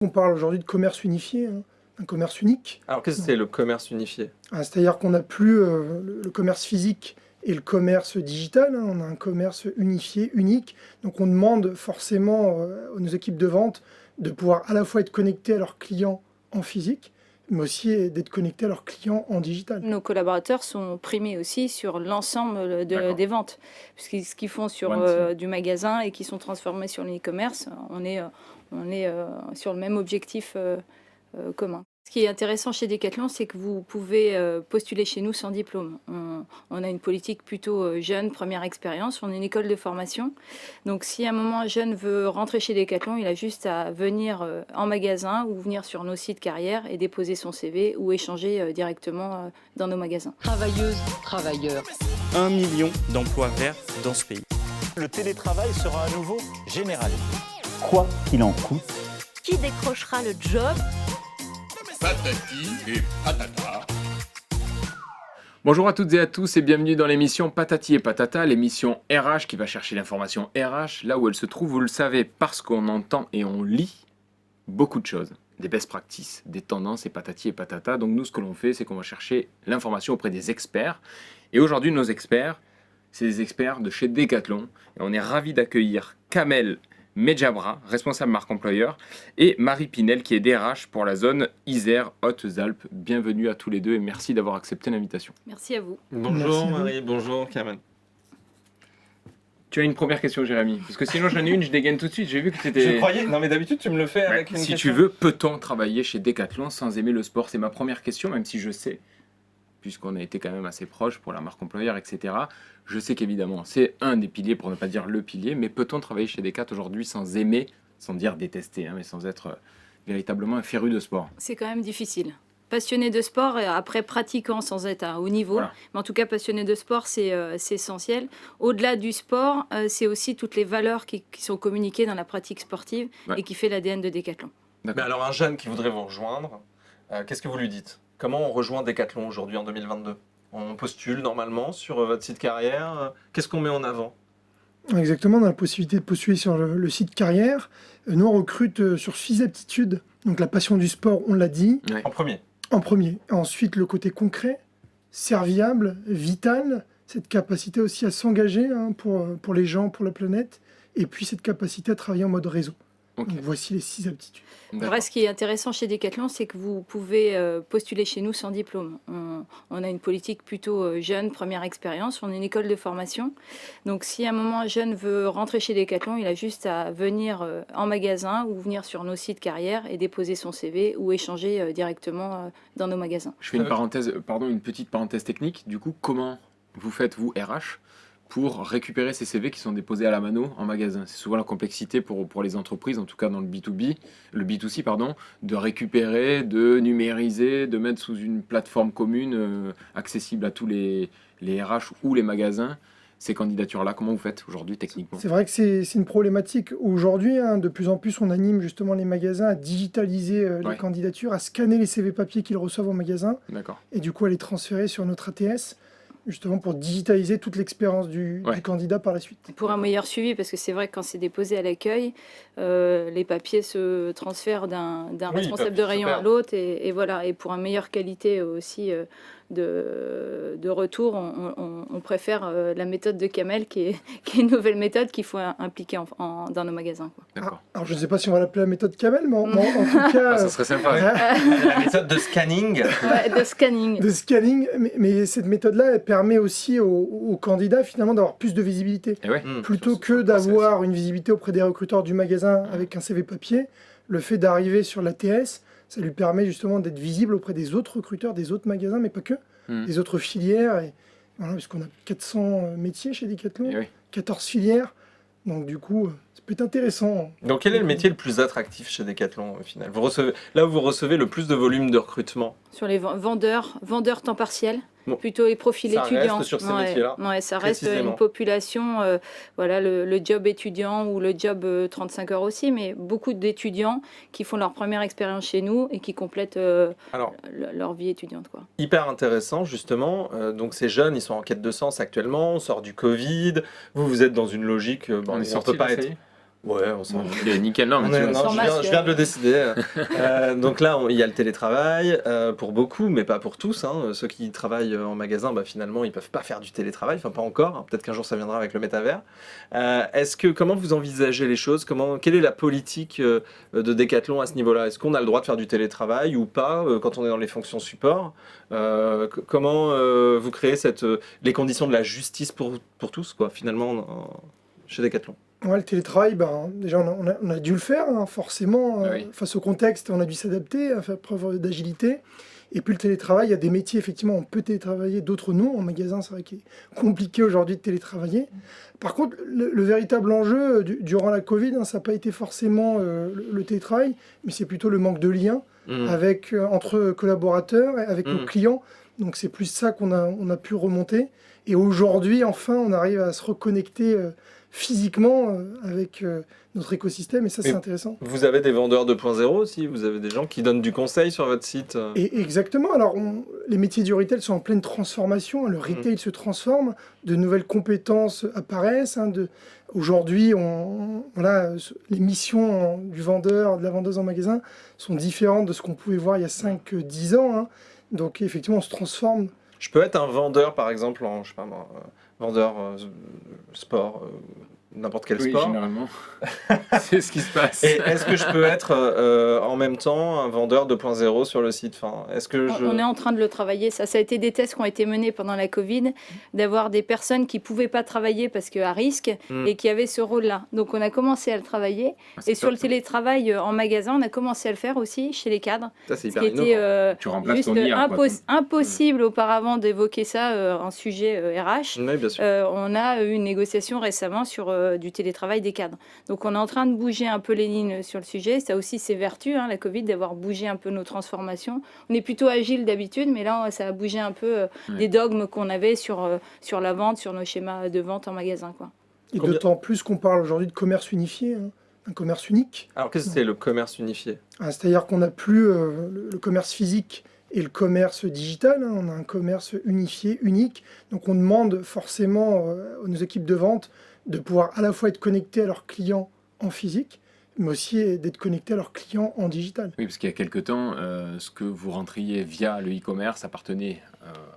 On parle aujourd'hui de commerce unifié, un commerce unique. Alors qu'est-ce que c'est le commerce unifié? C'est-à-dire qu'on n'a plus le commerce physique et le commerce digital, on a un commerce unifié, unique. Donc on demande forcément à nos équipes de vente de pouvoir à la fois être connectés à leurs clients en physique, mais aussi d'être connectés à leurs clients en digital. Nos collaborateurs sont primés aussi sur l'ensemble des ventes. Puisque ce qu'ils font sur du magasin et qui sont transformés sur l'e-commerce, on est sur le même objectif commun. Ce qui est intéressant chez Decathlon, c'est que vous pouvez postuler chez nous sans diplôme. On a une politique plutôt jeune, première expérience. On est une école de formation. Donc si à un moment un jeune veut rentrer chez Decathlon, il a juste à venir en magasin ou venir sur nos sites carrières et déposer son CV ou échanger directement dans nos magasins. Travailleuses, travailleurs. 1 million d'emplois verts dans ce pays. Le télétravail sera à nouveau généralisé. Quoi qu'il en coûte. Qui décrochera le job? Patati et patata. Bonjour à toutes et à tous et bienvenue dans l'émission Patati et Patata, l'émission RH qui va chercher l'information RH là où elle se trouve, vous le savez, parce qu'on entend et on lit beaucoup de choses. Des best practices, des tendances et patati et patata. Donc nous, ce que l'on fait, c'est qu'on va chercher l'information auprès des experts. Et aujourd'hui, nos experts, c'est des experts de chez Decathlon. Et on est ravis d'accueillir Kamel Medjabra, responsable marque employeur, et Marie Pinel, qui est DRH pour la zone Isère Hautes-Alpes. Bienvenue à tous les deux et merci d'avoir accepté l'invitation. Merci à vous. Bonjour Marie, bonjour Kamel. Tu as une première question, Jérémy? Parce que sinon j'en ai une, je dégaine tout de suite. J'ai vu que c'était... Je croyais... Non mais d'habitude tu me le fais avec une si question. tu veux, peut-on travailler chez Decathlon sans aimer le sport? C'est ma première question, même si je sais, puisqu'on a été quand même assez proches pour la marque employeur, etc. Je sais qu'évidemment, c'est un des piliers, pour ne pas dire le pilier, mais peut-on travailler chez Decathlon aujourd'hui sans aimer, sans dire détester, mais sans être véritablement un féru de sport? C'est quand même difficile. Passionné de sport, et après pratiquant sans être à haut niveau, Voilà. mais en tout cas passionné de sport, c'est essentiel. Au-delà du sport, c'est aussi toutes les valeurs qui sont communiquées dans la pratique sportive et qui fait l'ADN de Decathlon. Mais alors un jeune qui voudrait vous rejoindre, qu'est-ce que vous lui dites? Comment on rejoint Decathlon aujourd'hui en 2022? On postule normalement sur votre site carrière. Qu'est-ce qu'on met en avant? Exactement, on a la possibilité de postuler sur le site carrière. Nous, on recrute sur 6 aptitudes. Donc la passion du sport, on l'a dit. Ouais. En premier. En premier. Ensuite, le côté concret, serviable, vital, cette capacité aussi à s'engager pour les gens, pour la planète, et puis cette capacité à travailler en mode réseau. Okay. Donc voici les 6 aptitudes. Après, ce qui est intéressant chez Decathlon, c'est que vous pouvez postuler chez nous sans diplôme. On a une politique plutôt jeune, première expérience. On est une école de formation. Donc si à un moment un jeune veut rentrer chez Decathlon, il a juste à venir en magasin ou venir sur nos sites carrières et déposer son CV ou échanger directement dans nos magasins. Je fais une petite parenthèse technique. Du coup, comment vous faites, vous, RH, pour récupérer ces CV qui sont déposés à la mano en magasin? C'est souvent la complexité pour les entreprises, en tout cas dans le B2B, le B2C, pardon, de récupérer, de numériser, de mettre sous une plateforme commune accessible à tous les RH ou les magasins. Ces candidatures-là, comment vous faites aujourd'hui techniquement? C'est vrai que c'est une problématique. Aujourd'hui, de plus en plus, on anime justement les magasins à digitaliser les candidatures, à scanner les CV papier qu'ils reçoivent au magasin, et du coup à les transférer sur notre ATS, justement pour digitaliser toute l'expérience du candidat par la suite. Pour un meilleur suivi, parce que c'est vrai que quand c'est déposé à l'accueil, les papiers se transfèrent d'un responsable de rayon à l'autre, et voilà. Et pour une meilleure qualité aussi de retour, on préfère la méthode de Kamel, qui est une nouvelle méthode qu'il faut impliquer dans nos magasins, quoi. Alors je ne sais pas si on va l'appeler la méthode Kamel, mais en tout cas... ça serait sympa. La méthode de scanning. De scanning. De scanning, mais cette méthode-là, elle permet aussi aux candidats finalement d'avoir plus de visibilité. Plutôt que d'avoir une visibilité auprès des recruteurs du magasin avec un CV papier, le fait d'arriver sur l'ATS, ça lui permet justement d'être visible auprès des autres recruteurs, des autres magasins, mais pas que, des autres filières. Et voilà, puisqu'on a 400 métiers chez Decathlon, 14 filières. Donc du coup, ça peut être intéressant. Donc quel est le métier le plus attractif chez Decathlon au final? Vous recevez le plus de volume de recrutement? Sur les vendeurs temps partiel, plutôt les profils étudiants. Ça reste sur ces métiers-là? Ouais, ça reste une population, le job étudiant ou le job 35 heures aussi, mais beaucoup d'étudiants qui font leur première expérience chez nous et qui complètent leur vie étudiante, quoi. Hyper intéressant justement. Donc ces jeunes, ils sont en quête de sens actuellement, on sort du Covid, vous êtes dans une logique, on est sorti, peut pas être... Ouais, on s'en Ok, nickel. Non, mais je viens de le décider. Donc là, il y a le télétravail pour beaucoup, mais pas pour tous. Ceux qui travaillent en magasin, finalement, ils peuvent pas faire du télétravail. Enfin, pas encore. Peut-être qu'un jour, ça viendra avec le métavers. Comment vous envisagez les choses? Quelle est la politique de Decathlon à ce niveau-là? Est-ce qu'on a le droit de faire du télétravail ou pas quand on est dans les fonctions support? Comment vous créez les conditions de la justice pour tous, quoi, finalement, chez Decathlon? Ouais, le télétravail, déjà on a dû le faire, forcément, Oui. face au contexte, on a dû s'adapter, à faire preuve d'agilité. Et puis le télétravail, il y a des métiers, effectivement, on peut télétravailler, d'autres non. En magasin, c'est vrai qu'il est compliqué aujourd'hui de télétravailler. Par contre, le véritable enjeu durant la Covid, ça n'a pas été forcément le télétravail, mais c'est plutôt le manque de lien entre collaborateurs et avec nos clients. Donc c'est plus ça qu'on a pu remonter. Et aujourd'hui, enfin, on arrive à se reconnecter physiquement avec notre écosystème, et ça, c'est intéressant. Vous avez des vendeurs 2.0 aussi? Vous avez des gens qui donnent du conseil sur votre site? Et exactement. Alors, les métiers du retail sont en pleine transformation. Le retail se transforme, de nouvelles compétences apparaissent. Aujourd'hui, les missions du vendeur, de la vendeuse en magasin sont différentes de ce qu'on pouvait voir il y a 5-10 ans. Donc, effectivement, on se transforme. Je peux être un vendeur, par exemple, vendeur sport, n'importe quel sport. Généralement. C'est ce qui se passe. Et est-ce que je peux être en même temps un vendeur 2.0 sur le site? On est en train de le travailler. Ça a été des tests qui ont été menés pendant la Covid, d'avoir des personnes qui ne pouvaient pas travailler parce qu'à risque et qui avaient ce rôle-là. Donc on a commencé à le travailler. Et sur le télétravail en magasin, on a commencé à le faire aussi chez les cadres. Ça, c'est hyper innovant. Juste impossible auparavant d'évoquer ça en sujet RH. Oui, bien sûr. On a eu une négociation récemment sur du télétravail des cadres. Donc on est en train de bouger un peu les lignes sur le sujet. Ça a aussi ses vertus, la Covid, d'avoir bougé un peu nos transformations. On est plutôt agile d'habitude, mais là ça a bougé un peu des dogmes qu'on avait sur la vente, sur nos schémas de vente en magasin, quoi. Et d'autant plus qu'on parle aujourd'hui de commerce unifié, un commerce unique. Alors qu'est-ce que c'est le commerce unifié? C'est-à-dire qu'on n'a plus le commerce physique et le commerce digital, on a un commerce unifié, unique. Donc on demande forcément à nos équipes de vente de pouvoir à la fois être connectés à leurs clients en physique, mais aussi d'être connectés à leurs clients en digital. Oui, parce qu'il y a quelque temps, ce que vous rentriez via le e-commerce appartenait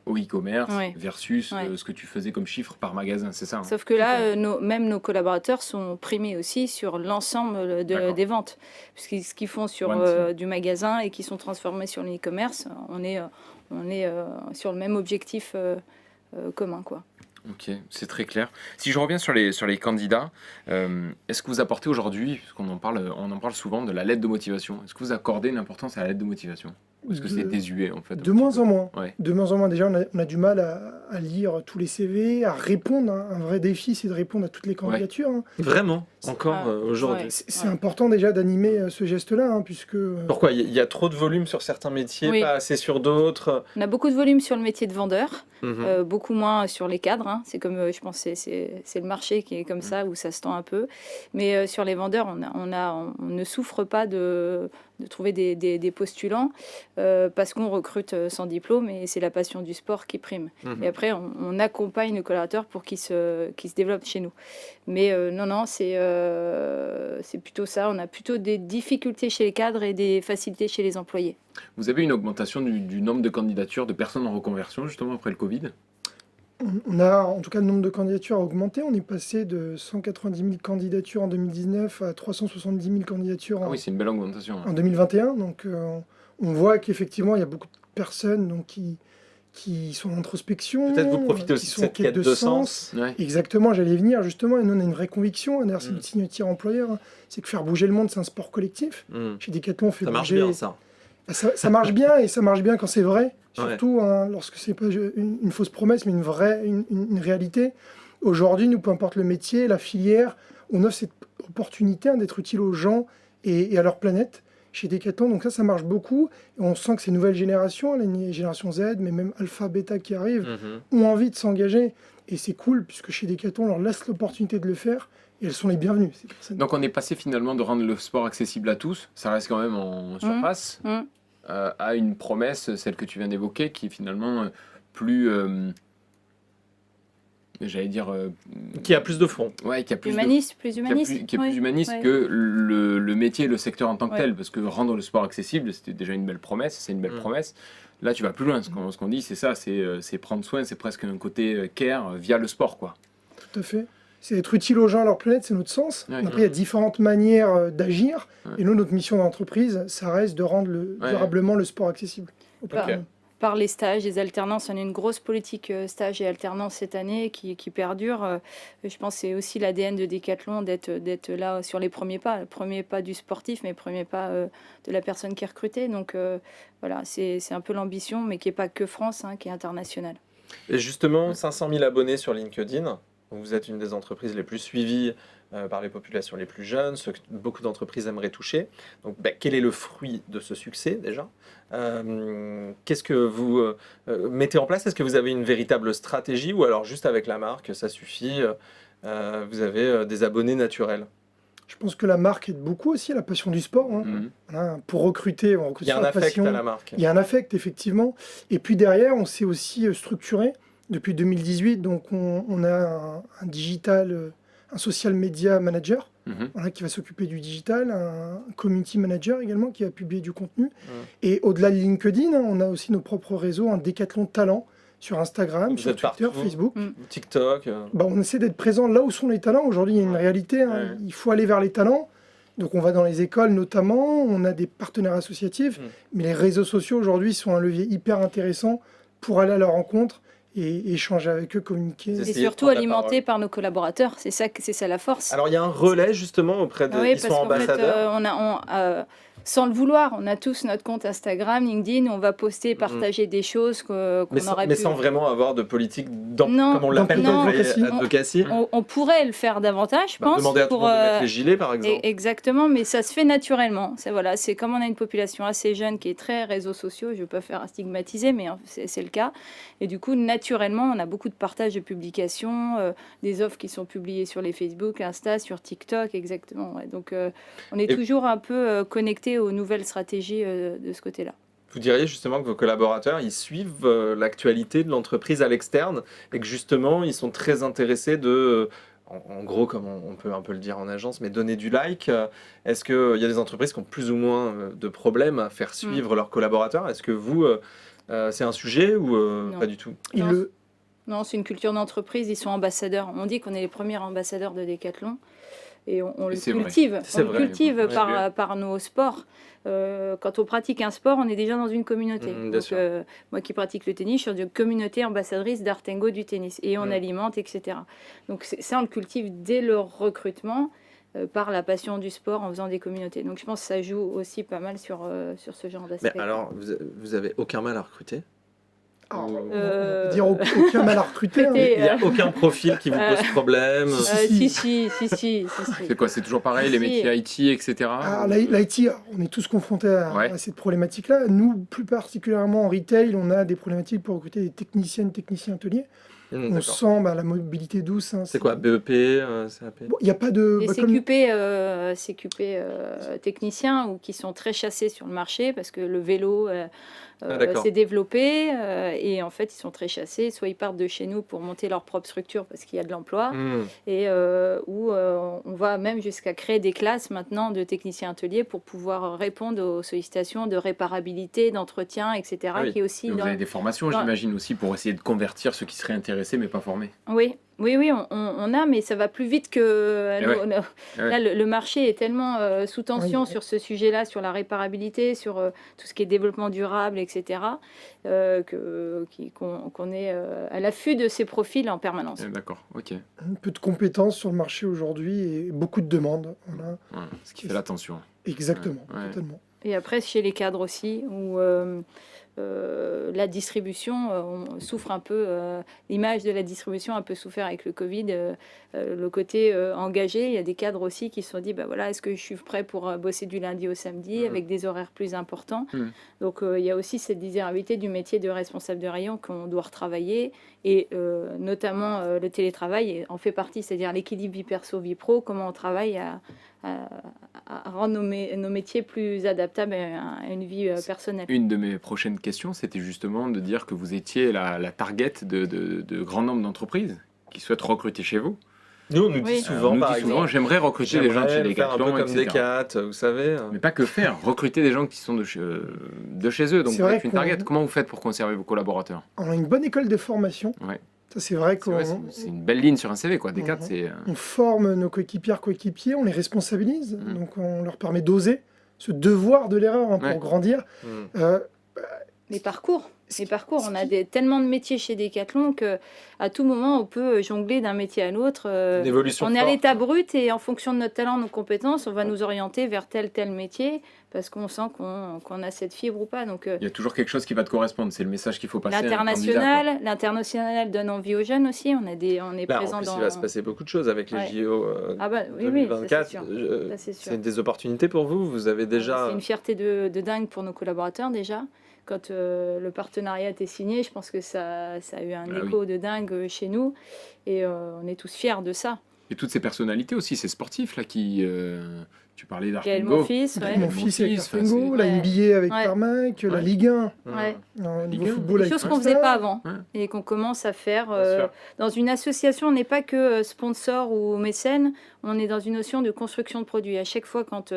au e-commerce versus ce que tu faisais comme chiffre par magasin, c'est ça? Sauf que là, même nos collaborateurs sont primés aussi sur l'ensemble des ventes. Puisque ce qu'ils font sur du magasin et qui sont transformés sur le e-commerce, on est sur le même objectif commun, quoi. Ok, c'est très clair. Si je reviens sur les candidats, est-ce que vous apportez aujourd'hui, parce qu'on en parle souvent, de la lettre de motivation, est-ce que vous accordez une importance à la lettre de motivation? Ou est-ce que c'est désuet en fait? De moins en moins. De moins en moins. Déjà, on a du mal à lire tous les CV, à répondre. Un vrai défi, c'est de répondre à toutes les candidatures. Vraiment? Encore aujourd'hui? C'est important déjà d'animer ce geste-là, puisque... Pourquoi? Il y a trop de volume sur certains métiers, pas assez sur d'autres? On a beaucoup de volume sur le métier de vendeur, beaucoup moins sur les cadres. C'est comme, je pense, c'est le marché qui est comme ça, où ça se tend un peu. Mais sur les vendeurs, on ne souffre pas de trouver des postulants parce qu'on recrute sans diplôme et c'est la passion du sport qui prime. Et après, on accompagne nos collaborateurs pour qu'ils se développent chez nous. Mais non, c'est plutôt ça. On a plutôt des difficultés chez les cadres et des facilités chez les employés. Vous avez une augmentation du nombre de candidatures de personnes en reconversion justement après le Covid? On a, en tout cas, le nombre de candidatures a augmenté. On est passé de 190 000 candidatures en 2019 à 370 000 candidatures c'est une belle augmentation. En 2021. Donc, on voit qu'effectivement, il y a beaucoup de personnes qui sont en introspection. Peut-être vous profitez aussi de cette quête de sens. Exactement, j'allais y venir justement. Et nous, on a une vraie conviction. D'ailleurs, c'est le signe employeur. C'est que faire bouger le monde, c'est un sport collectif. Chez Decathlon, on fait bouger... Ça marche bien, ça. Ça marche bien, et ça marche bien quand c'est vrai. Surtout lorsque c'est pas une fausse promesse, mais une réalité. Aujourd'hui, nous, peu importe le métier, la filière, on offre cette opportunité d'être utile aux gens et à leur planète chez Decathlon. Donc ça marche beaucoup. Et on sent que ces nouvelles générations, la génération Z, mais même Alpha, Beta qui arrivent, ont envie de s'engager. Et c'est cool, puisque chez Decathlon, on leur laisse l'opportunité de le faire. Et elles sont les bienvenues, ces personnes. Donc on est passé finalement de rendre le sport accessible à tous, ça reste quand même en surface, à une promesse, celle que tu viens d'évoquer, qui est finalement plus j'allais dire... qui a plus de fond. Ouais, qui a plus humaniste, qui est plus humaniste que le métier, le secteur en tant que tel, parce que rendre le sport accessible, c'était déjà une belle promesse, c'est une belle promesse. Là, tu vas plus loin. Ce qu'on dit, c'est ça, c'est prendre soin, c'est presque un côté care via le sport, quoi. Tout à fait. C'est être utile aux gens, à leur planète, c'est notre sens. Ouais. Après, il y a différentes manières d'agir. Ouais. Et nous, notre mission d'entreprise, ça reste de rendre durablement le sport accessible. Par les stages, les alternances, on a une grosse politique stage et alternance cette année qui perdure. Je pense que c'est aussi l'ADN de Decathlon d'être là sur les premiers pas. Le premier pas du sportif, mais le premier pas de la personne qui est recrutée. Donc voilà, c'est un peu l'ambition, mais qui n'est pas que France, qui est internationale. Et justement, 500 000 abonnés sur LinkedIn. Vous êtes une des entreprises les plus suivies par les populations les plus jeunes, ceux que beaucoup d'entreprises aimeraient toucher. Donc, quel est le fruit de ce succès déjà ? Qu'est-ce que vous mettez en place ? Est-ce que vous avez une véritable stratégie ou alors juste avec la marque, ça suffit, vous avez des abonnés naturels ? Je pense que la marque aide beaucoup aussi à la passion du sport. Voilà, pour recruter, on recrute il y a un affect à la marque. Il y a un affect, effectivement. Et puis derrière, on s'est aussi structuré. Depuis 2018, donc on a un digital, un social media manager qui va s'occuper du digital, un community manager également qui va publier du contenu. Et au-delà de LinkedIn, on a aussi nos propres réseaux, un Decathlon Talent sur Instagram, sur Twitter, Facebook. TikTok. On essaie d'être présent là où sont les talents. Aujourd'hui, il y a une réalité, il faut aller vers les talents. Donc on va dans les écoles notamment, on a des partenaires associatifs, mais les réseaux sociaux aujourd'hui sont un levier hyper intéressant pour aller à leur rencontre et échanger avec eux, communiquer. Et surtout alimenté par nos collaborateurs, c'est ça la force. Alors il y a un relais justement auprès de... ils sont ambassadeurs. Sans le vouloir, on a tous notre compte Instagram, LinkedIn, on va poster, partager des choses qu'on aurait pu... Mais sans vraiment avoir de politique, comme on l'appelle d'advocacy. On pourrait le faire davantage, je pense. Demander à tout le monde de mettre les gilets, par exemple. Exactement, mais ça se fait naturellement. C'est comme on a une population assez jeune qui est très réseaux sociaux, je ne veux pas faire stigmatiser, mais c'est le cas. Et du coup, naturellement, on a beaucoup de partage de publications, des offres qui sont publiées sur les Facebook, Insta, sur TikTok, exactement. Ouais. Donc, on est toujours un peu connecté aux nouvelles stratégies de ce côté-là. Vous diriez justement que vos collaborateurs, ils suivent l'actualité de l'entreprise à l'externe et que justement, ils sont très intéressés de, en gros, comme on peut un peu le dire en agence, mais donner du like. Est-ce qu'il y a des entreprises qui ont plus ou moins de problèmes à faire suivre leurs collaborateurs ? Est-ce que vous, c'est un sujet ou pas du tout ? Non, c'est une culture d'entreprise, ils sont ambassadeurs. On dit qu'on est les premiers ambassadeurs de Decathlon. Et on le cultive par nos sports. Quand on pratique un sport, on est déjà dans une communauté. Moi qui pratique le tennis, je suis une communauté ambassadrice d'Artengo du tennis. Et on alimente, etc. Donc ça, on le cultive dès le recrutement par la passion du sport en faisant des communautés. Donc je pense que ça joue aussi pas mal sur ce genre d'aspect. Mais alors, vous avez aucun mal à recruter ? On peut dire aucun mal à recruter. Il n'y a aucun profil qui vous pose problème. Si. C'est quoi ? C'est toujours pareil, les métiers IT, etc. L'IT, on est tous confrontés à cette problématique-là. Nous, plus particulièrement en retail, on a des problématiques pour recruter des techniciens ateliers. On sent la mobilité douce. C'est quoi, BEP, CAP ? Il n'y a pas de... Les CQP techniciens ou qui sont très chassés sur le marché parce que le vélo... s'est développé et en fait ils sont très chassés, soit ils partent de chez nous pour monter leur propre structure parce qu'il y a de l'emploi et où on va même jusqu'à créer des classes maintenant de techniciens ateliers pour pouvoir répondre aux sollicitations de réparabilité, d'entretien, etc. Qui est aussi vous avez des formations j'imagine aussi pour essayer de convertir ceux qui seraient intéressés mais pas formés. Oui, on a, mais ça va plus vite que... Là, le marché est tellement sous tension sur ce sujet-là, sur la réparabilité, sur tout ce qui est développement durable, etc., qu'on est à l'affût de ces profils en permanence. D'accord, ok. Un peu de compétences sur le marché aujourd'hui et beaucoup de demandes. Voilà. Ce qui fait la tension. Exactement, totalement. Et après, chez les cadres aussi, où... la distribution, on souffre un peu, l'image de la distribution a un peu souffert avec le Covid, le côté engagé. Il y a des cadres aussi qui se sont dit, est-ce que je suis prêt pour bosser du lundi au samedi avec des horaires plus importants. Donc il y a aussi cette désirabilité du métier de responsable de rayon qu'on doit retravailler et notamment le télétravail en fait partie, c'est-à-dire l'équilibre vie perso, vie pro, comment on travaille à rendre nos métiers plus adaptables à une vie personnelle. Une de mes prochaines questions, c'était justement de dire que vous étiez la target de grand nombre d'entreprises souhaitent recruter chez vous. Nous, on nous dit souvent, par exemple, j'aimerais recruter des gens de chez Decathlon, un peu comme Decat, vous savez. Mais pas que faire, recruter des gens qui sont de chez eux. Donc, vous êtes une target. Comment vous faites pour conserver vos collaborateurs? On a une bonne école de formation. Ouais. Ça, c'est vrai c'est une belle ligne sur un CV, quoi. Decat, c'est... On forme nos coéquipiers, on les responsabilise. Donc, on leur permet d'oser, ce devoir de l'erreur pour grandir. Les parcours, on a tellement de métiers chez Decathlon qu'à tout moment, on peut jongler d'un métier à l'autre. On est à l'état brut et en fonction de notre talent, nos compétences, on va nous orienter vers tel métier parce qu'on sent qu'on a cette fibre ou pas. Donc, il y a toujours quelque chose qui va te correspondre, c'est le message qu'il faut passer. L'international donne envie aux jeunes aussi. On est présent dans... Il va se passer beaucoup de choses avec les JO 2024. Ça, c'est sûr. C'est des opportunités pour vous. Vous avez déjà... C'est une fierté de dingue pour nos collaborateurs déjà. Quand le partenariat était signé, je pense que ça a eu un écho de dingue chez nous et on est tous fiers de ça. Et toutes ces personnalités aussi, ces sportifs là qui... Tu parlais d'Arfingo. Gaël Monfils, Mon fils avec Arfingo, la NBA avec Tarmac, la Ligue 1. Des choses qu'on ne faisait pas avant et qu'on commence à faire. Dans une association, on n'est pas que sponsor ou mécène, on est dans une notion de construction de produits. À chaque fois, quand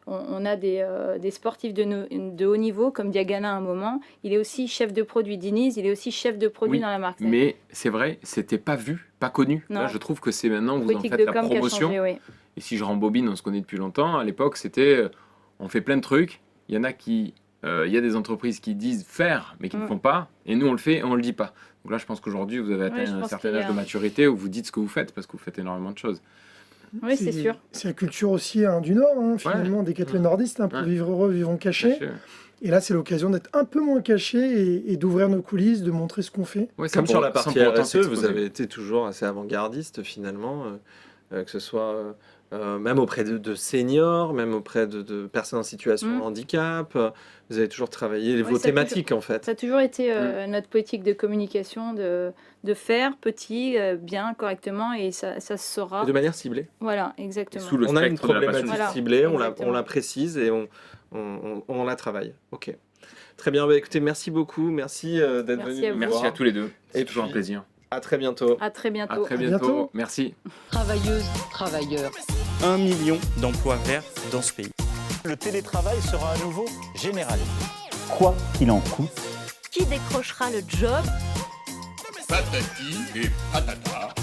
on a des sportifs de haut niveau, comme Diagana à un moment, il est aussi chef de produit. Diniz, il est aussi chef de produit dans la marque. Mais c'est vrai, c'était pas vu, pas connu. Là, je trouve que c'est maintenant, vous en faites la promotion. Et si je rembobine, on se connaît depuis longtemps. À l'époque, c'était, on fait plein de trucs. Il y en a qui, il y a des entreprises qui disent faire, mais qui ne font pas. Et nous, on le fait et on le dit pas. Donc là, je pense qu'aujourd'hui, vous avez atteint un certain âge de maturité où vous dites ce que vous faites parce que vous faites énormément de choses. Oui, c'est sûr. C'est la culture aussi du Nord, finalement, Decathlon nordiste, pour vivre heureux, vivons cachés. Et là, c'est l'occasion d'être un peu moins caché et d'ouvrir nos coulisses, de montrer ce qu'on fait. Comme sur la partie RSE, vous avez été toujours assez avant-gardiste, finalement, que ce soit... même auprès de seniors, même auprès de personnes en situation de handicap. Vous avez toujours travaillé vos thématiques, en fait. Ça a toujours été notre politique de communication, de faire petit, bien, correctement, et ça se saura. Et de manière ciblée. Voilà, exactement. On a une problématique ciblée, on la précise et on la travaille. Ok. Très bien, écoutez, merci beaucoup. Merci d'être venu. Merci à tous les deux. C'est toujours un plaisir. À très bientôt. À très bientôt. À très bientôt. Merci. Travailleuses, travailleurs. 1 million d'emplois verts dans ce pays. Le télétravail sera à nouveau généralisé. Quoi qu'il en coûte. Qui décrochera le job? Patati et patata.